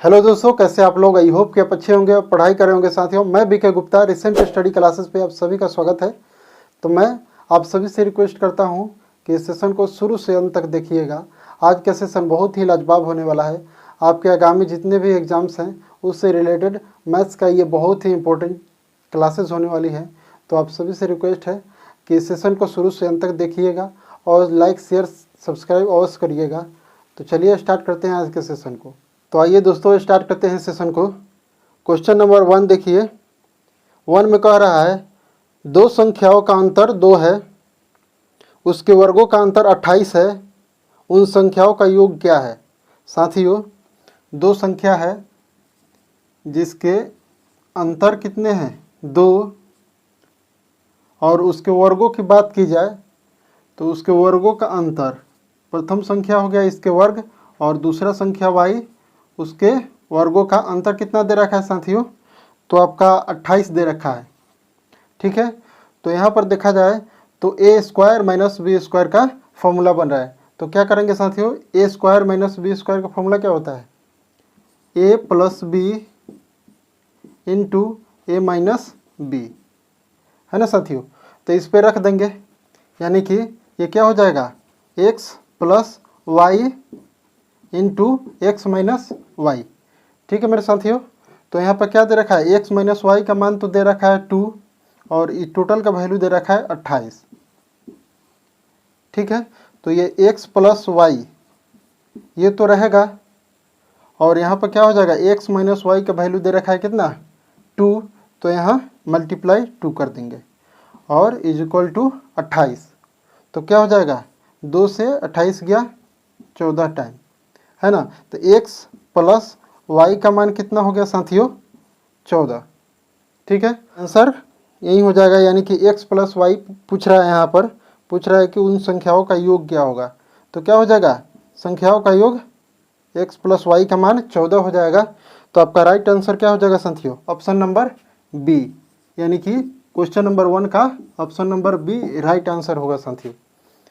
Hello दोस्तों, कैसे आप लोग। आई होप कि आप अच्छे होंगे और पढ़ाई कर रहे होंगे। साथियों, मैं BK Gupta, recent study classes पे आप सभी का स्वागत है। तो मैं आप सभी से रिक्वेस्ट करता हूं कि इस सेशन को शुरू से अंत तक देखिएगा। आज का सेशन बहुत ही लाजवाब होने वाला है। आपके आगामी जितने भी एग्जाम्स हैं उससे रिलेटेड मैथ्स का ये बहुत ही इंपॉर्टेंट क्लासेस होने वाली है। तो आप सभी से रिक्वेस्ट है कि इस सेशन को शुरू से अंत तक देखिएगा और लाइक शेयर सब्सक्राइब अवश्य करिएगा। तो चलिए स्टार्ट करते हैं आज के सेशन को। तो आइए दोस्तों स्टार्ट करते हैं सेशन को। क्वेश्चन नंबर 1 देखिए। 1 में कह रहा है दो संख्याओं का अंतर 2 है, उसके वर्गों का अंतर 28 है, उन संख्याओं का योग क्या है। साथियों, दो संख्या है जिसके अंतर कितने हैं 2, और उसके वर्गों की बात की जाए तो उसके वर्गों का अंतर, प्रथम संख्या हो गया इसके वर्ग और दूसरा संख्या y, उसके वर्गों का अंतर कितना दे रखा है साथियों, तो आपका 28 दे रखा है। ठीक है, तो यहाँ पर देखा जाए तो ए स्क्वायर माइनस बी स्क्वायर का फॉर्मूला बन रहा है। तो क्या करेंगे साथियों, ए स्क्वायर माइनस बी स्क्वायर का फॉर्मूला क्या होता है, ए प्लस बी इंटू ए माइनस बी, है ना साथियों। तो इस पर रख देंगे, यानी कि ये क्या हो जाएगा, x plus y into x minus y. ठीक है मेरे साथियों, तो यहाँ पर क्या दे रखा है, एक्स माइनस वाई का मान तो दे रखा है 2 और इस टोटल का वैल्यू दे रखा है 28। ठीक है, तो ये एक्स प्लस वाई ये तो रहेगा और यहाँ पर क्या हो जाएगा, एक्स माइनस वाई का वैल्यू दे रखा है कितना 2, तो यहाँ मल्टीप्लाई 2 कर देंगे और इज इक्वल टू 28। तो क्या हो जाएगा, 2 से 28 गया 14 टाइम, है ना। तो x प्लस वाई का मान कितना हो गया साथियों, 14। ठीक है, आंसर यही हो जाएगा, यानी कि x प्लस वाई पूछ रहा है, यहाँ पर पूछ रहा है कि उन संख्याओं का योग क्या होगा। तो क्या हो जाएगा, संख्याओं का योग x प्लस वाई का मान 14 हो जाएगा। तो आपका राइट आंसर क्या हो जाएगा साथियों, ऑप्शन नंबर बी, यानी कि क्वेश्चन नंबर 1 का option number B right answer होगा साथियों।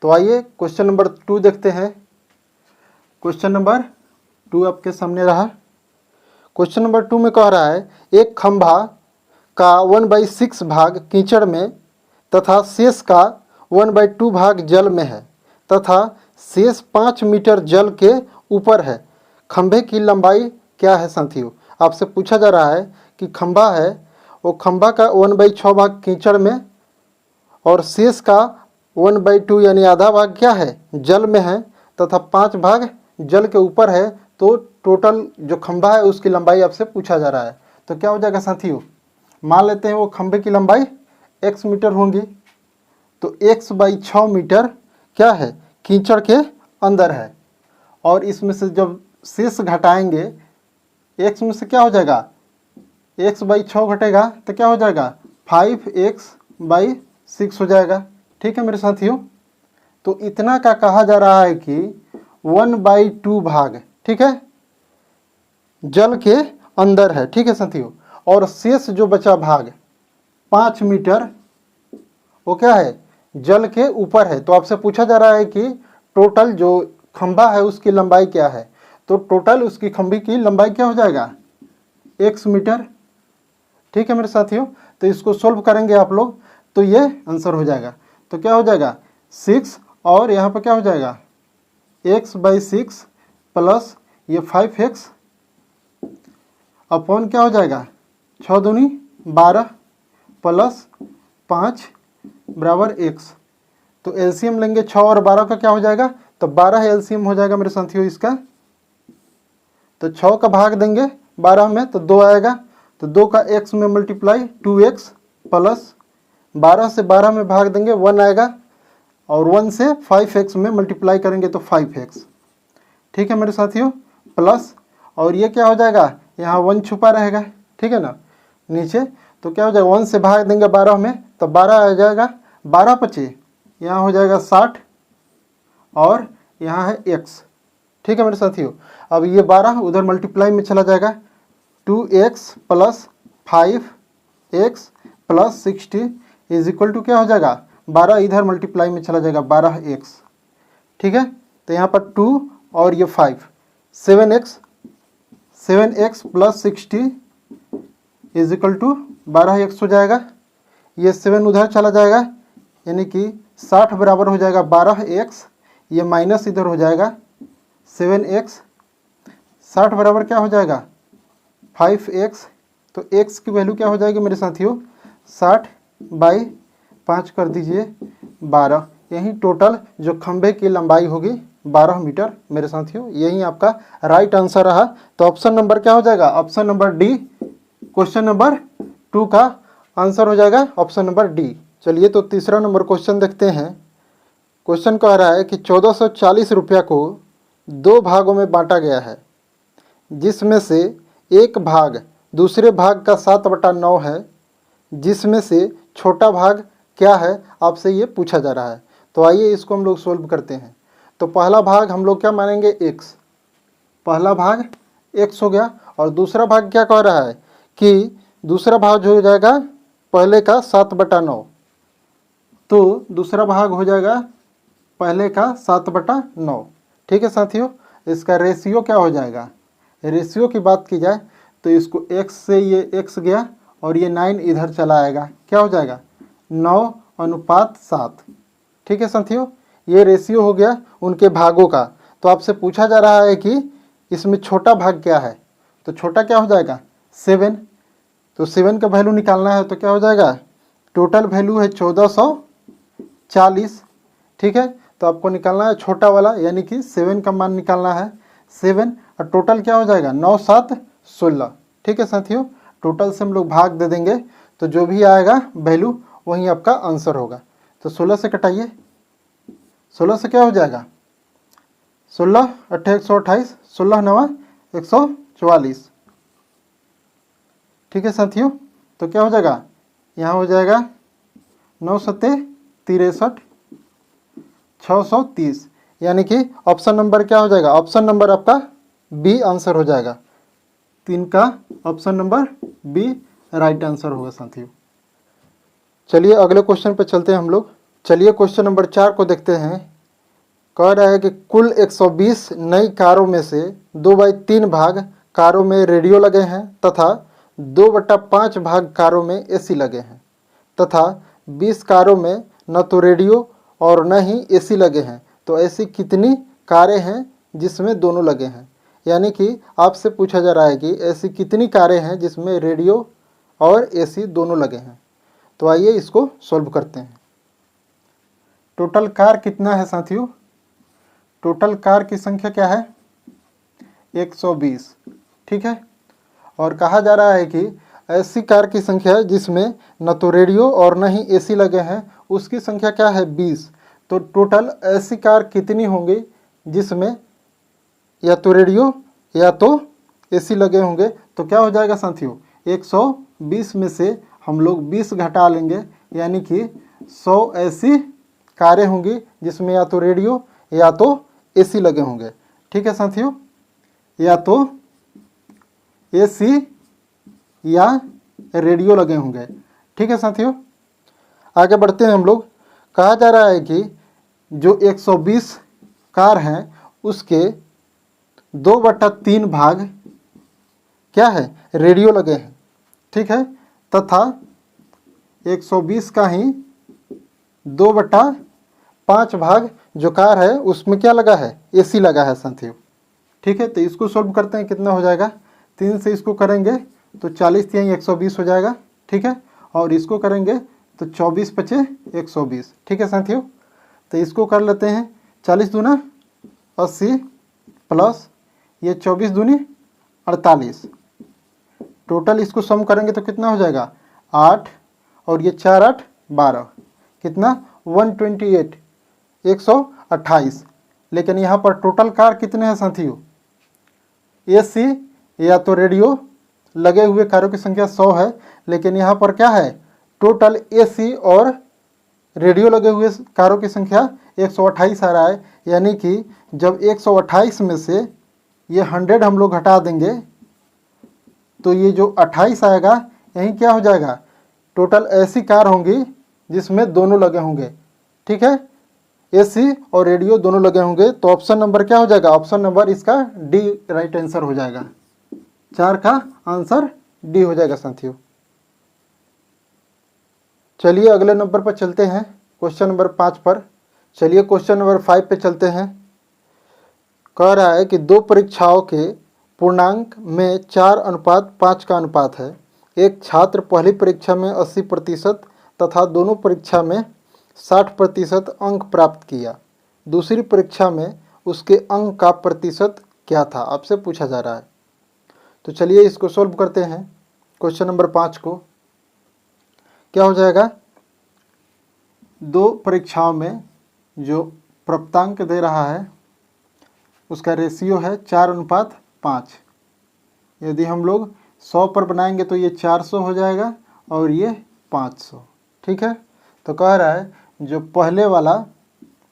तो आइए क्वेश्चन नंबर 2 देखते हैं। क्वेश्चन नंबर 2 आपके सामने रहा। क्वेश्चन नंबर 2 में कह रहा है एक खंभा का 1/6 भाग कीचड़ में तथा शेष का 1/2 भाग जल में है तथा शेष 5 मीटर जल के ऊपर है। खंभे की लंबाई क्या है साथियों। आपसे पूछा जा रहा है कि खंभा है, वो खंभा का 1/6 भाग कीचड़ में और शेष का 1/2 यानी आधा भाग क्या है, जल में है तथा 5 भाग जल के ऊपर है। तो टोटल जो खंभा है उसकी लंबाई आपसे पूछा जा रहा है। तो क्या हो जाएगा साथियों, मान लेते हैं वो खंभे की लंबाई x मीटर होंगी, तो x/6 मीटर क्या है, कीचड़ के अंदर है। और इसमें से जब शेष घटाएंगे, x में से क्या हो जाएगा, x/6 घटेगा तो क्या हो जाएगा 5x/6 हो जाएगा। ठीक है मेरे साथियों, तो इतना का कहा जा रहा है कि 1/2 भाग, ठीक है, जल के अंदर है। ठीक है साथियों, और शेष जो बचा भाग 5 मीटर वो क्या है, जल के ऊपर है। तो आपसे पूछा जा रहा है कि टोटल जो खंभा है उसकी लंबाई क्या है। तो टोटल उसकी खंभे की लंबाई क्या हो जाएगा, x मीटर। ठीक है मेरे साथियों, तो इसको सोल्व करेंगे आप लोग तो ये आंसर हो जाएगा। तो क्या हो जाएगा 6 और यहाँ पर क्या हो जाएगा x/6 प्लस ये 5x अपॉन क्या हो जाएगा 6 दूनी 12 प्लस 5 बराबर x। तो एलसीएम लेंगे 6 और 12 का क्या हो जाएगा, तो 12 एलसीएम हो जाएगा मेरे साथियों इसका। तो 6 का भाग देंगे 12 में तो 2 आएगा, तो 2 का x में मल्टीप्लाई 2x प्लस 12 से 12 में भाग देंगे 1 आएगा और 1 से 5x में मल्टीप्लाई करेंगे तो 5x। ठीक है मेरे साथियों, प्लस और ये क्या हो जाएगा, यहाँ 1 छुपा रहेगा, ठीक है ना नीचे। तो क्या हो जाएगा 1 से भाग देंगे 12 में तो 12 आ जाएगा, 12 पचे यहाँ हो जाएगा 60 और यहाँ है x। ठीक है मेरे साथियों, अब ये 12 उधर मल्टीप्लाई में चला जाएगा, 2x plus 5x plus 60 is equal to क्या हो जाएगा 12 इधर मल्टीप्लाई में चला जाएगा 12x। ठीक है, तो यहाँ पर 2 और ये 5 7x 7x plus 60 is equal to 12x हो जाएगा। ये 7 उधर चला जाएगा, यानी कि 60 बराबर हो जाएगा 12x, ये माइनस इधर हो जाएगा 7x, 60 बराबर क्या हो जाएगा 5x। तो x की वैल्यू क्या हो जाएगी मेरे साथियों 60 बाई 5 कर दीजिए 12। यही टोटल जो खंभे की लंबाई होगी 12 मीटर मेरे साथियों। यही आपका राइट आंसर रहा। तो ऑप्शन नंबर क्या हो जाएगा, option number D, question number 2 का आंसर हो जाएगा ऑप्शन नंबर डी। चलिए तो तीसरा नंबर क्वेश्चन देखते हैं। क्वेश्चन कह रहा है कि 1440 रुपया को 2 भागों में बांटा गया है, जिसमें से एक भाग दूसरे भाग का 7/9 है, जिसमें से छोटा भाग क्या है, आपसे ये पूछा जा रहा है। तो आइए इसको हम लोग सोल्व करते हैं। तो पहला भाग हम लोग क्या मानेंगे x, पहला भाग x हो गया। और दूसरा भाग क्या कह रहा है कि दूसरा भाग हो जाएगा पहले का 7/9। तो दूसरा भाग हो जाएगा पहले का 7/9। ठीक है साथियों, इसका रेशियो क्या हो जाएगा, रेशियो की बात की जाए तो इसको x से ये x गया और ये 9 इधर चला आएगा, क्या हो जाएगा 9:7। ठीक है साथियों, ये रेशियो हो गया उनके भागों का। तो आपसे पूछा जा रहा है कि इसमें छोटा भाग क्या है, तो छोटा क्या हो जाएगा 7। तो 7 का वैल्यू निकालना है, तो क्या हो जाएगा, टोटल वैल्यू है 1440। ठीक है, तो आपको निकालना है छोटा वाला, यानी कि 7 का मान निकालना है 7, और टोटल क्या हो जाएगा 9 7 16। ठीक है साथियों, टोटल से हम लोग भाग दे देंगे, तो जो भी आएगा वैल्यू वही आपका आंसर होगा। तो 16 से कटाइए, 16 से क्या हो जाएगा 16 8 128, 16 9 144। ठीक है साथियों, तो क्या हो जाएगा, यहाँ हो जाएगा 9 7 63 630, यानी कि ऑप्शन नंबर क्या हो जाएगा, ऑप्शन नंबर आपका बी आंसर हो जाएगा। 3 का option number B right answer होगा साथियों। चलिए अगले क्वेश्चन पे चलते हैं हम लोग। चलिए क्वेश्चन नंबर 4 को देखते हैं। कह रहा है कि कुल 120 नई कारों में से 2/3 भाग कारों में रेडियो लगे हैं तथा 2/5 भाग कारों में एसी लगे हैं, तथा 20 कारों में न तो रेडियो और न ही एसी लगे हैं। तो ऐसी कितनी कारें हैं जिसमें दोनों लगे हैं। यानी कि आपसे पूछा जा रहा है कि ऐसी कितनी कारें हैं जिसमें रेडियो और एसी दोनों लगे हैं। तो आइए इसको सॉल्व करते हैं। टोटल कार कितना है साथियों, टोटल कार की संख्या क्या है 120। ठीक है, और कहा जा रहा है कि ऐसी कार की संख्या जिसमें न तो रेडियो और न ही एसी लगे हैं, उसकी संख्या क्या है 20। तो टोटल ऐसी कार कितनी होंगी जिसमें या तो रेडियो या तो एसी लगे होंगे। तो क्या हो जाएगा साथियों, 120 में से हम लोग 20 घटा लेंगे, यानी कि 100 ऐसी कारें होंगी जिसमें या तो रेडियो या तो एसी लगे होंगे। ठीक है साथियों, या तो एसी या रेडियो लगे होंगे। ठीक है साथियों, आगे बढ़ते हैं हम लोग। कहा जा रहा है कि जो 120 कार हैं उसके 2/3 भाग क्या है रेडियो लगे हैं। ठीक है, तथा 120 का ही 2/5 भाग जो कार है उसमें क्या लगा है एसी लगा है साथियों। ठीक है, तो इसको सॉल्व करते हैं, कितना हो जाएगा 3 से इसको करेंगे तो 40 यहीं 120 हो जाएगा। ठीक है, और इसको करेंगे तो 24 5 120। ठीक है साथियों, तो इसको कर लेते हैं 40 दूना 80 प्लस ये 24 दूनी 48। टोटल इसको सम करेंगे तो कितना हो जाएगा 8 और ये 4 8 12, कितना 128 128। लेकिन यहाँ पर टोटल कार कितने हैं साथियों, एसी या तो रेडियो लगे हुए कारों की संख्या 100 है, लेकिन यहाँ पर क्या है टोटल एसी और रेडियो लगे हुए कारों की संख्या 128 आ रहा है। यानी कि जब 128 में से ये 100 हम लोग घटा देंगे तो ये जो 28 आएगा यहीं क्या हो जाएगा, टोटल ऐसी कार होंगी जिसमें दोनों लगे होंगे। ठीक है, एसी और रेडियो दोनों लगे होंगे। तो ऑप्शन नंबर क्या हो जाएगा, ऑप्शन नंबर इसका डी राइट आंसर हो जाएगा। 4 का आंसर डी हो जाएगा साथियों। चलिए अगले नंबर पर चलते हैं, क्वेश्चन नंबर 5 पर। चलिए क्वेश्चन नंबर 5 पे चलते हैं। कह रहा है कि दो परीक्षाओं के पूर्णांक में 4:5 का अनुपात है। एक छात्र पहली परीक्षा में 80% तथा दोनों परीक्षा में 60% अंक प्राप्त किया। दूसरी परीक्षा में उसके अंक का प्रतिशत क्या था, आपसे पूछा जा रहा है। तो चलिए इसको सॉल्व करते हैं। क्वेश्चन नंबर 5 को क्या हो जाएगा, दो परीक्षाओं में जो प्राप्तांक दे रहा है उसका रेशियो है 4:5। यदि हम लोग 100 पर बनाएंगे तो ये 400 हो जाएगा और ये 500। ठीक है, तो कह रहा है जो पहले वाला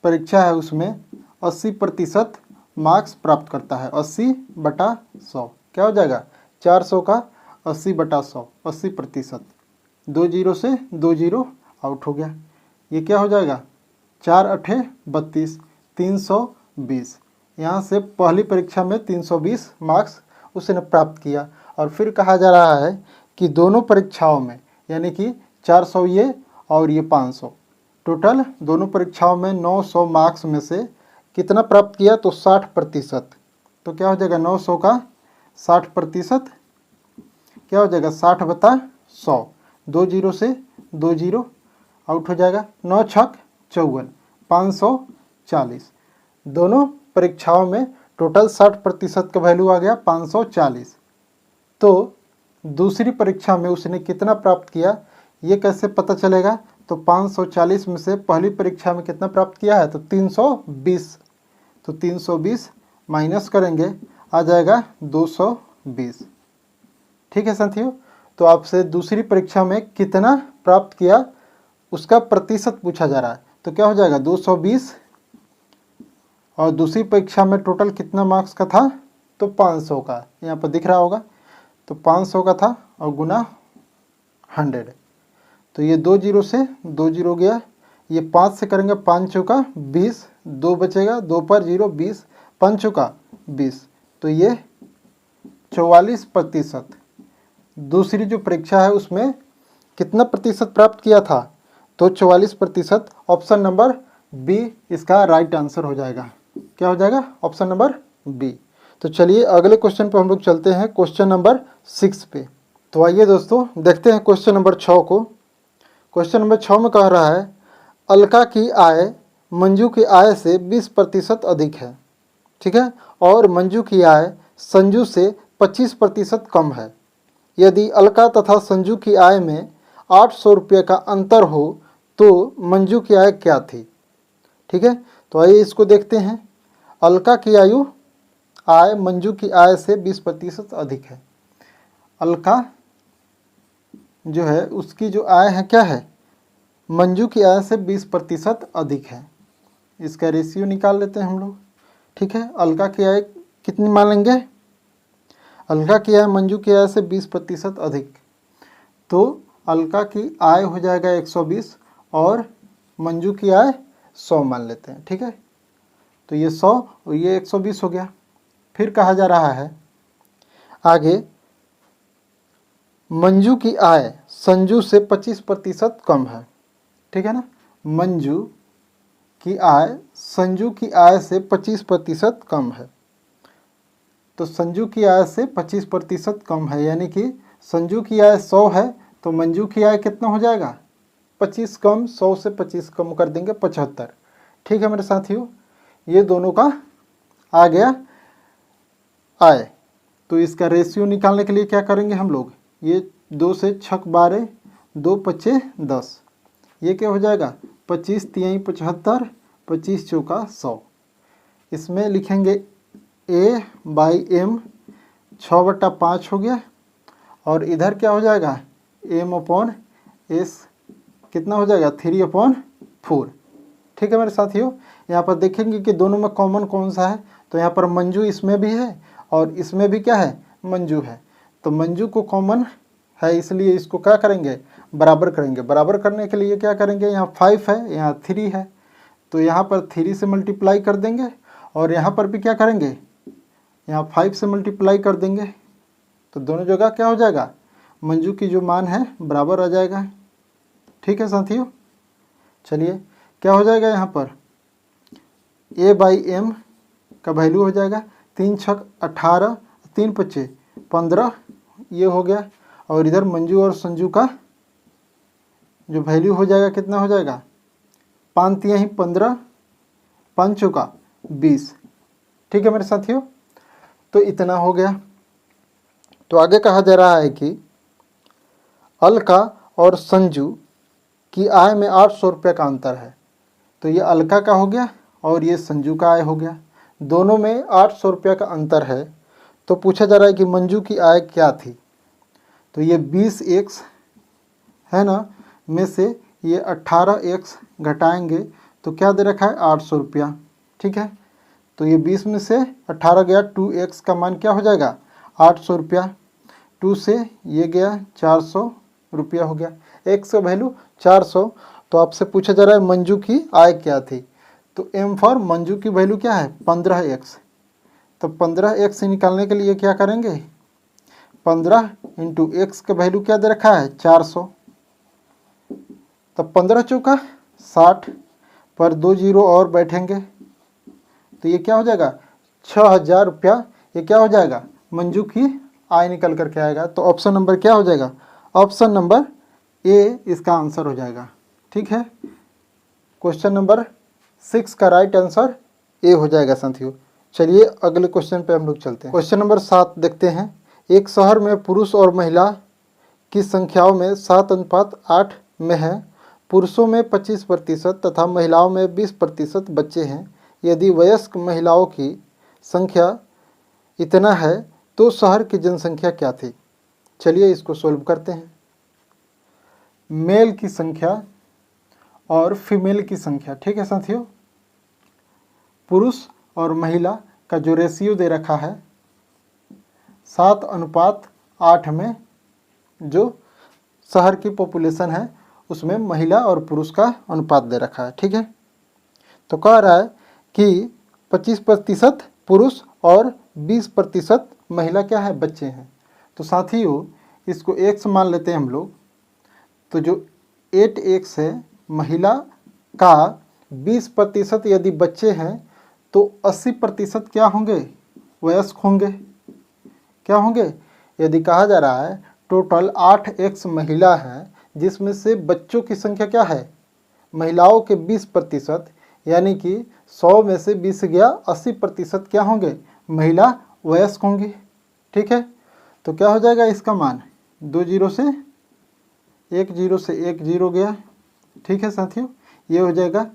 परीक्षा है उसमें 80% मार्क्स प्राप्त करता है। 80/100 क्या हो जाएगा, 400 का 80/100, 80%। 2 जीरो से 2 जीरो आउट हो गया। ये क्या हो जाएगा, 4 8 32, 320। यहाँ से पहली परीक्षा में 320 मार्क्स उसने प्राप्त किया। और फिर कहा जा रहा है कि दोनों परीक्षाओं में, यानी कि 400 ये और ये 500, टोटल दोनों परीक्षाओं में 900 मार्क्स में से कितना प्राप्त किया, तो 60%। तो क्या हो जाएगा, 900 का 60% क्या हो जाएगा, 60/100। 2 जीरो से 2 जीरो आउट हो जाएगा। 9 छक 54, 540। दोनों परीक्षाओं में टोटल 60% का वैल्यू आ गया 540। तो दूसरी परीक्षा में उसने कितना प्राप्त किया, ये कैसे पता चलेगा, तो 540 में से पहली परीक्षा में कितना प्राप्त किया है, तो 320। तो 320 माइनस करेंगे, आ जाएगा 220। ठीक है साथियों, तो आपसे दूसरी परीक्षा में कितना प्राप्त किया उसका प्रतिशत पूछा जा रहा है। तो क्या हो जाएगा, 220, और दूसरी परीक्षा में टोटल कितना मार्क्स का था, तो 500 का, यहाँ पर दिख रहा होगा। तो 500 का था और गुना 100। तो ये 2 जीरो से 2 जीरो गया, ये 5 से करेंगे, 5 चौका 20, 2 बचेगा, 2 पर 0, 20, 5 चौका 20। तो ये 44%। दूसरी जो परीक्षा है उसमें कितना प्रतिशत प्राप्त किया था, तो 44%। ऑप्शन नंबर बी इसका राइट आंसर हो जाएगा। क्या हो जाएगा, ऑप्शन नंबर बी। तो चलिए अगले क्वेश्चन पर हम लोग चलते हैं, क्वेश्चन नंबर 6 पे। तो आइए दोस्तों देखते हैं क्वेश्चन नंबर 6 को। क्वेश्चन नंबर 6 में कह रहा है अलका की आय मंजू की आय से 20% अधिक है। ठीक है, और मंजू की आय संजू से 25% कम है। यदि अलका तथा संजू की आय में 800 रुपये का अंतर हो तो मंजू की आय क्या थी। ठीक है, तो आइए इसको देखते हैं। अलका की आय मंजू की आय से 20% अधिक है। अलका जो है उसकी जो आय है क्या है, मंजू की आय से 20% अधिक है। इसका रेशियो निकाल लेते हैं हम लोग। ठीक है, अलका की आय कितनी मान लेंगे, अलका की आय मंजू की आय से 20% अधिक। तो अलका की आय हो जाएगा 120 और मंजू की आय 100 मान लेते हैं। ठीक है, तो ये 100 और ये 120 हो गया। फिर कहा जा रहा है आगे मंजू की आय संजू से 25% कम है। ठीक है ना, मंजू की आय संजू की आय से 25% कम है। तो संजू की आय से 25% कम है, यानी कि संजू की आय 100 है तो मंजू की आय कितना हो जाएगा, 25 कम, 100 से 25 कम कर देंगे 75। ठीक है मेरे साथियों, ये दोनों का आ गया आय। तो इसका रेशियो निकालने के लिए क्या करेंगे हम लोग, ये 2 से 6 12, 2 5 10, ये क्या हो जाएगा 25 3 75, 25 चौका 100। इसमें लिखेंगे A/M 6/5 हो गया, और इधर क्या हो जाएगा M/S कितना हो जाएगा 3/4। ठीक है मेरे साथियों, यहाँ पर देखेंगे कि दोनों में कॉमन कौन सा है, तो यहाँ पर मंजू इसमें भी है और इसमें भी क्या है, मंजू है। तो मंजू को कॉमन है इसलिए इसको क्या करेंगे, बराबर करेंगे। बराबर करने के लिए क्या करेंगे, यहाँ 5 है यहाँ 3 है, तो यहाँ पर 3 से मल्टीप्लाई कर देंगे और यहाँ पर भी क्या करेंगे, यहाँ 5 से मल्टीप्लाई कर देंगे। तो दोनों जगह क्या हो जाएगा, मंजू की जो मान है बराबर आ जाएगा। ठीक है साथियों, चलिए क्या हो जाएगा यहाँ पर A/m का वैल्यू हो जाएगा 3 छक 18, 3 पच्चे 15 ये हो गया। और इधर मंजू और संजू का जो वैल्यू हो जाएगा कितना हो जाएगा, 5 तिहाई 15, 5 चौका 20। ठीक है मेरे साथियों, तो इतना हो गया। तो आगे कहा जा रहा है कि अलका और संजू की आय में 800 रुपये का अंतर है। तो ये अलका का हो गया और ये संजू का आय हो गया, दोनों में 800 रुपये का अंतर है। तो पूछा जा रहा है कि मंजू की आय क्या थी। तो ये 20x है ना, में से ये 18x घटाएंगे तो क्या दे रखा है 800 रुपया। ठीक है, तो ये 20 में से 18 गया, 2x का मान क्या हो जाएगा 800 रुपया। 2 से ये गया 400 रुपया हो गया, x का वैल्यू 400। तो आपसे पूछा जा रहा है मंजू की आय क्या थी। तो m फॉर मंजू की वैल्यू क्या है 15x। तो 15x निकालने के लिए क्या करेंगे, 15 इंटू एक्स का वैल्यू क्या दे रखा है 400। तो 15 चौका 60 पर 2 जीरो और बैठेंगे तो ये क्या हो जाएगा 6000 रुपया। ये क्या हो जाएगा मंजू की आय निकल करके आएगा। तो ऑप्शन नंबर क्या हो जाएगा, ऑप्शन नंबर ए इसका आंसर हो जाएगा। ठीक है, क्वेश्चन नंबर 6 का राइट आंसर ए हो जाएगा साथियों। चलिए अगले क्वेश्चन पे हम लोग चलते हैं। क्वेश्चन नंबर 7 देखते हैं। एक शहर में पुरुष और महिला की संख्याओं में 7:8 में है। पुरुषों में 25% तथा महिलाओं में 20% बच्चे हैं। यदि वयस्क महिलाओं की संख्या इतना है तो शहर की जनसंख्या क्या थी। चलिए इसको सोल्व करते हैं। मेल की संख्या और फीमेल की संख्या। ठीक है साथियों, पुरुष और महिला का जो रेशियो दे रखा है 7:8 में, जो शहर की पॉपुलेशन है उसमें महिला और पुरुष का अनुपात दे रखा है। ठीक है, तो कह रहा है कि 25% पुरुष और 20% महिला क्या है बच्चे हैं। तो साथियों इसको x मान लेते हैं हम लोग। तो जो 8x है महिला का 20% यदि बच्चे हैं तो 80% क्या होंगे वयस्क होंगे। क्या होंगे, यदि कहा जा रहा है टोटल 8x महिला है जिसमें से बच्चों की संख्या क्या है महिलाओं के 20%, यानी कि 100 में से 20 गया 80% क्या होंगे महिला वयस्क होंगी। ठीक है, तो क्या हो जाएगा इसका मान 2 जीरो से 1 जीरो से 1 जीरो गया। ठीक है साथियों, ये हो जाएगा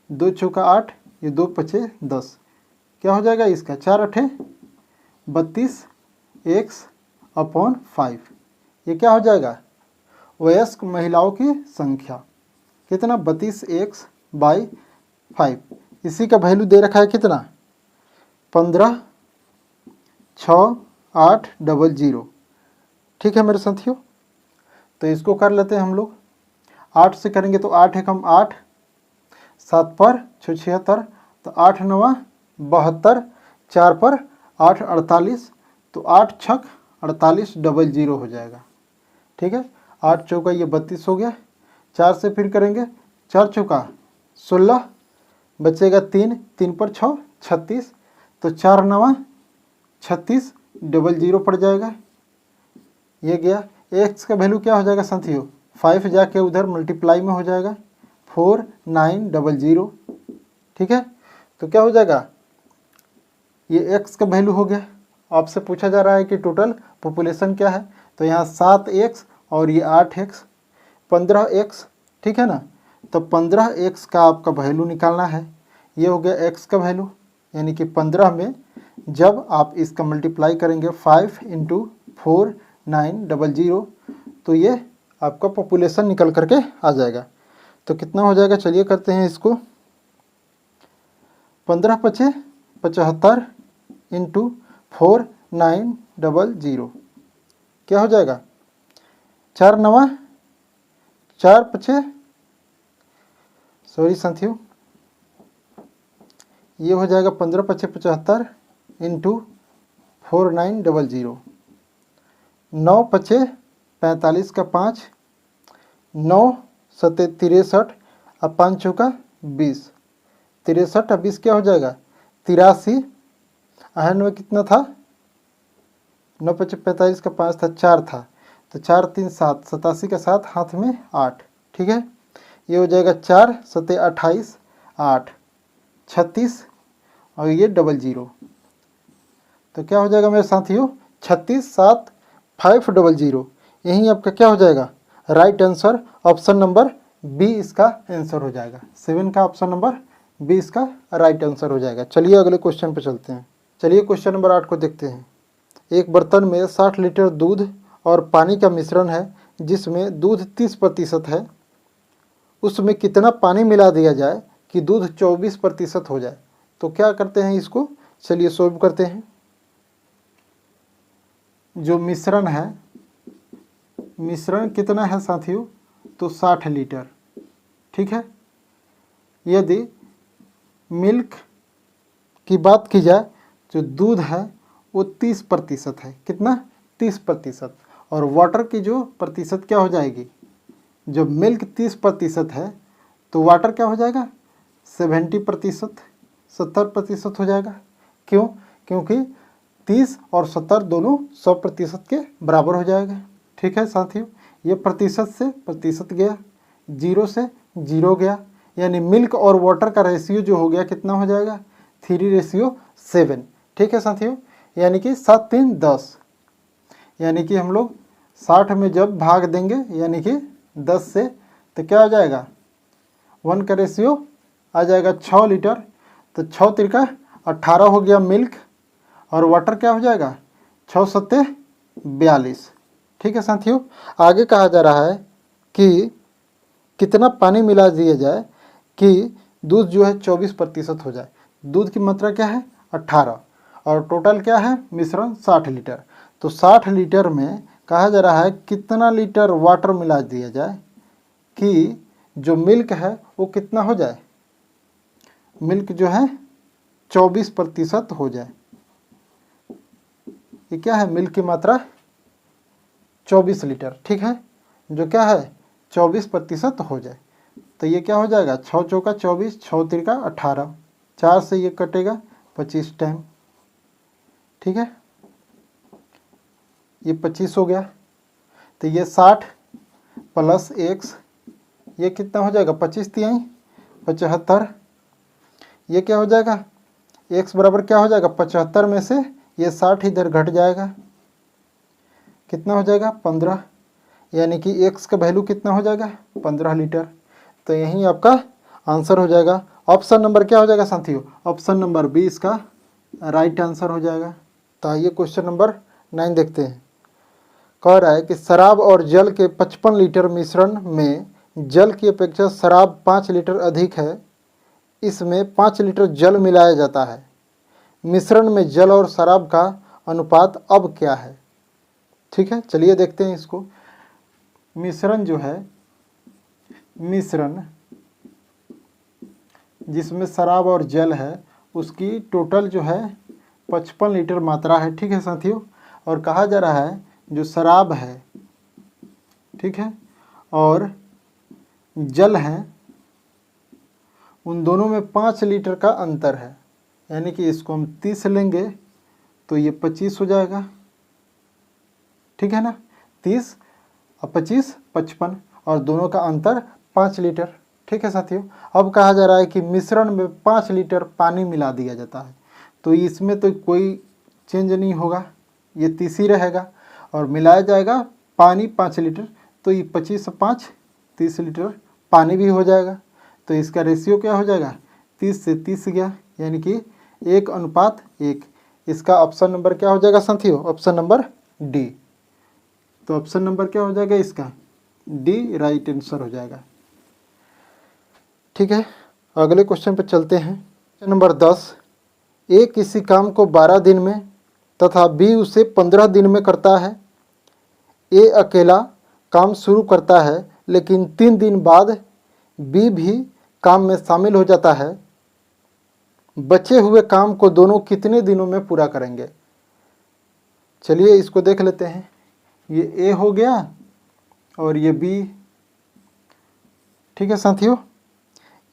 2 चौका 8, ये 2 पचे 10, क्या हो जाएगा इसका 4 अठे 32 x/5। ये क्या हो जाएगा वयस्क महिलाओं की संख्या कितना 32 x/5। इसी का वैल्यू दे रखा है कितना 15,6,8,0,0। ठीक है मेरे साथियों, तो इसको कर लेते हैं हम लोग। 8 से करेंगे तो 8 एकम 8, 7 पर 6 76, तो 8 9 72, 4 पर 8 48, तो 8 छक 48 00 हो जाएगा। ठीक है, 8 चौका ये 32 हो गया। 4 से फिर करेंगे 4 चौका 16, बचेगा 3, 3 पर 6 36, तो 4 9 36 00 पड़ जाएगा। ये गया। एक्स का वैल्यू क्या हो जाएगा साथियों 5 जाके उधर मल्टीप्लाई में हो जाएगा 4900। ठीक है, तो क्या हो जाएगा ये एक्स का वैल्यू हो गया। आपसे पूछा जा रहा है कि टोटल पॉपुलेशन क्या है, तो यहाँ 7x और ये 8x 15x। ठीक है ना, तो 15x का आपका वैल्यू निकालना है। ये हो गया x का वैल्यू, यानी कि 15 में जब आप इसका मल्टीप्लाई करेंगे 5 × 4900 तो ये आपका पॉपुलेशन निकल करके आ जाएगा। तो कितना हो जाएगा चलिए करते हैं इसको। 15 पचे 75 × 4900 क्या हो जाएगा 4 9 4 पचे सॉरी साथियों ये हो जाएगा 15 पचे 75 × 4900। 9 पचे 45 का 5, 9 सते 63 और 5 चौका 20, 63 और 20 क्या हो जाएगा 83। आहन में कितना था 9 पचे 45 का 5 था 4 था, तो 4 3 7, 87 का 7 हाथ में 8। ठीक है, ये हो जाएगा 4 सते 28, 8 36 और ये 00, तो क्या हो जाएगा मेरे साथियों 36 7 500। यही आपका क्या हो जाएगा right answer, option number B इसका आंसर हो जाएगा। 7 का ऑप्शन नंबर बी इसका राइट आंसर हो जाएगा। चलिए अगले क्वेश्चन पे चलते हैं। चलिए क्वेश्चन नंबर 8 को देखते हैं। एक बर्तन में 60 लीटर दूध और पानी का मिश्रण है जिसमें दूध 30% है, उसमें कितना पानी मिला दिया जाए कि दूध 24% हो जाए। तो क्या करते हैं इसको, चलिए सॉल्व करते हैं। जो मिश्रण है, मिश्रण कितना है साथियों, तो 60 लीटर। ठीक है, यदि मिल्क की बात की जाए जो दूध है वो 30% है, कितना 30%, और वाटर की जो प्रतिशत क्या हो जाएगी, जब मिल्क 30% है तो वाटर क्या हो जाएगा 70%, 70% हो जाएगा। क्यों, क्योंकि 30 और 70 दोनों 100% के बराबर हो जाएगा। ठीक है साथियों, ये प्रतिशत से प्रतिशत गया, 0 से 0 गया, यानी मिल्क और वाटर का रेशियो जो हो गया कितना हो जाएगा 3:7। ठीक है साथियों, यानी कि 7 3 10, यानी कि हम लोग 60 में जब भाग देंगे यानी कि 10 से, तो क्या हो जाएगा 1 का रेशियो आ जाएगा 6 लीटर, तो 6 तिरका 18 हो गया मिल्क, और वाटर क्या हो जाएगा 6 सत्ते 42। ठीक है साथियों, आगे कहा जा रहा है कि कितना पानी मिला दिया जाए कि दूध जो है 24% हो जाए। दूध की मात्रा क्या है 18, और टोटल क्या है मिश्रण 60 लीटर। तो 60 लीटर में कहा जा रहा है कितना लीटर वाटर मिला दिया जाए कि जो मिल्क है वो कितना हो जाए, मिल्क जो है 24% हो जाए। ये क्या है, मिल्क की मात्रा 24 लीटर। ठीक है, जो क्या है 24% हो जाए, तो ये क्या हो जाएगा 6 चौका 24, 6 तिरका 18, 4 से ये कटेगा 25 टाइम। ठीक है, ये 25 हो गया, तो ये 60 प्लस x, ये कितना हो जाएगा 25 तिहाई 75, ये क्या हो जाएगा x बराबर क्या हो जाएगा 75 में से ये 60 इधर घट जाएगा, कितना हो जाएगा 15, यानी कि x का वैल्यू कितना हो जाएगा 15 लीटर। तो यही आपका आंसर हो जाएगा। ऑप्शन नंबर क्या हो जाएगा साथियों, ऑप्शन नंबर बी इसका राइट आंसर हो जाएगा। तो आइए क्वेश्चन नंबर 9 देखते हैं। कह रहा है कि शराब और जल के 55 लीटर मिश्रण में जल की अपेक्षा शराब 5 लीटर अधिक है, इसमें 5 लीटर जल मिलाया जाता है, मिश्रण में जल और शराब का अनुपात अब क्या है। ठीक है, चलिए देखते हैं इसको। मिश्रण जो है, मिश्रण जिसमें शराब और जल है उसकी टोटल जो है 55 लीटर मात्रा है। ठीक है साथियों, और कहा जा रहा है जो शराब है, ठीक है, और जल है, उन दोनों में 5 लीटर का अंतर है, यानी कि इसको हम 30 लेंगे तो ये 25 हो जाएगा। ठीक है ना, 30 और 25 55, और दोनों का अंतर 5 लीटर। ठीक है साथियों, अब कहा जा रहा है कि मिश्रण में 5 लीटर पानी मिला दिया जाता है, तो इसमें तो कोई चेंज नहीं होगा, ये 30 ही रहेगा, और मिलाया जाएगा पानी 5 लीटर, तो ये 25 से 5 30 लीटर पानी भी हो जाएगा। तो इसका रेशियो क्या हो जाएगा 30 से 30 गया, यानी कि 1:1। इसका ऑप्शन नंबर क्या हो जाएगा साथियों, ऑप्शन नंबर डी। तो ऑप्शन नंबर क्या हो जाएगा इसका, डी राइट आंसर हो जाएगा। ठीक है, अगले क्वेश्चन पर चलते हैं। क्वेश्चन नंबर 10, ए किसी काम को 12 दिन में तथा बी उसे 15 दिन में करता है। ए अकेला काम शुरू करता है लेकिन 3 दिन बाद बी भी काम में शामिल हो जाता है। बचे हुए काम को दोनों कितने दिनों में पूरा करेंगे। चलिए इसको देख लेते हैं। ये ए हो गया और ये बी। ठीक है साथियों,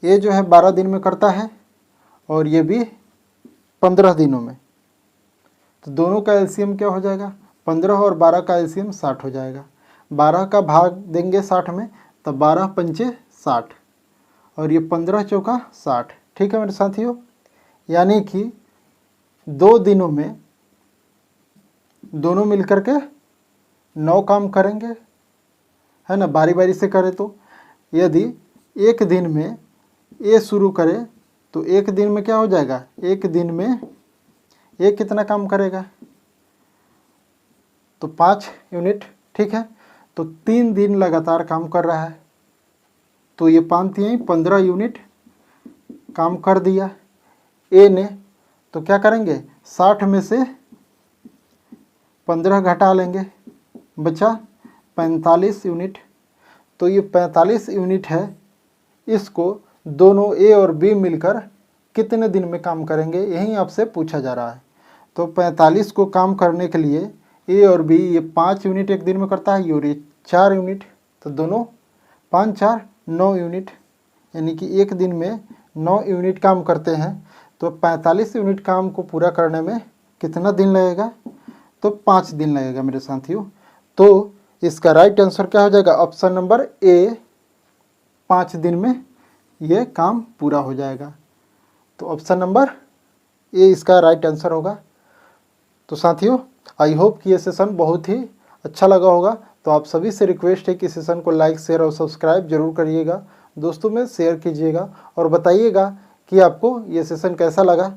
ए जो है 12 दिन में करता है और ये भी 15 दिनों में। तो दोनों का एलसीएम क्या हो जाएगा, 15 और 12 का एलसीएम 60 हो जाएगा। 12 का भाग देंगे 60 में, तब 12 पंचे 60 और ये 15 चौका 60। ठीक है मेरे साथियों, यानी कि 2 दिनों में दोनों मिलकर के 9 काम करेंगे, है ना, बारी बारी से करें। तो यदि एक दिन में ए शुरू करे तो एक दिन में क्या हो जाएगा, एक दिन में ए कितना काम करेगा, तो 5 यूनिट। ठीक है, तो 3 दिन लगातार काम कर रहा है, तो ये 5 यहीं 15 यूनिट काम कर दिया ए ने। तो क्या करेंगे, 60 में से 15 घटा लेंगे, बचा 45 यूनिट। तो ये 45 यूनिट है, इसको दोनों ए और बी मिलकर कितने दिन में काम करेंगे, यही आपसे पूछा जा रहा है। तो 45 को काम करने के लिए ए और बी, ये 5 यूनिट एक दिन में करता है और ये 4 यूनिट, तो दोनों 5 4 9 यूनिट, यानी कि एक दिन में 9 यूनिट काम करते हैं। तो 45 यूनिट काम को पूरा करने में कितना दिन लगेगा, तो 5 दिन लगेगा मेरे साथियों। तो इसका राइट आंसर क्या हो जाएगा, ऑप्शन नंबर ए, 5 दिन में ये काम पूरा हो जाएगा। तो ऑप्शन नंबर ए इसका राइट आंसर होगा। तो साथियों, आई होप कि ये सेशन बहुत ही अच्छा लगा होगा। तो आप सभी से रिक्वेस्ट है कि सेशन को लाइक, शेयर और सब्सक्राइब जरूर करिएगा, दोस्तों में शेयर कीजिएगा और बताइएगा कि आपको ये सेशन कैसा लगा।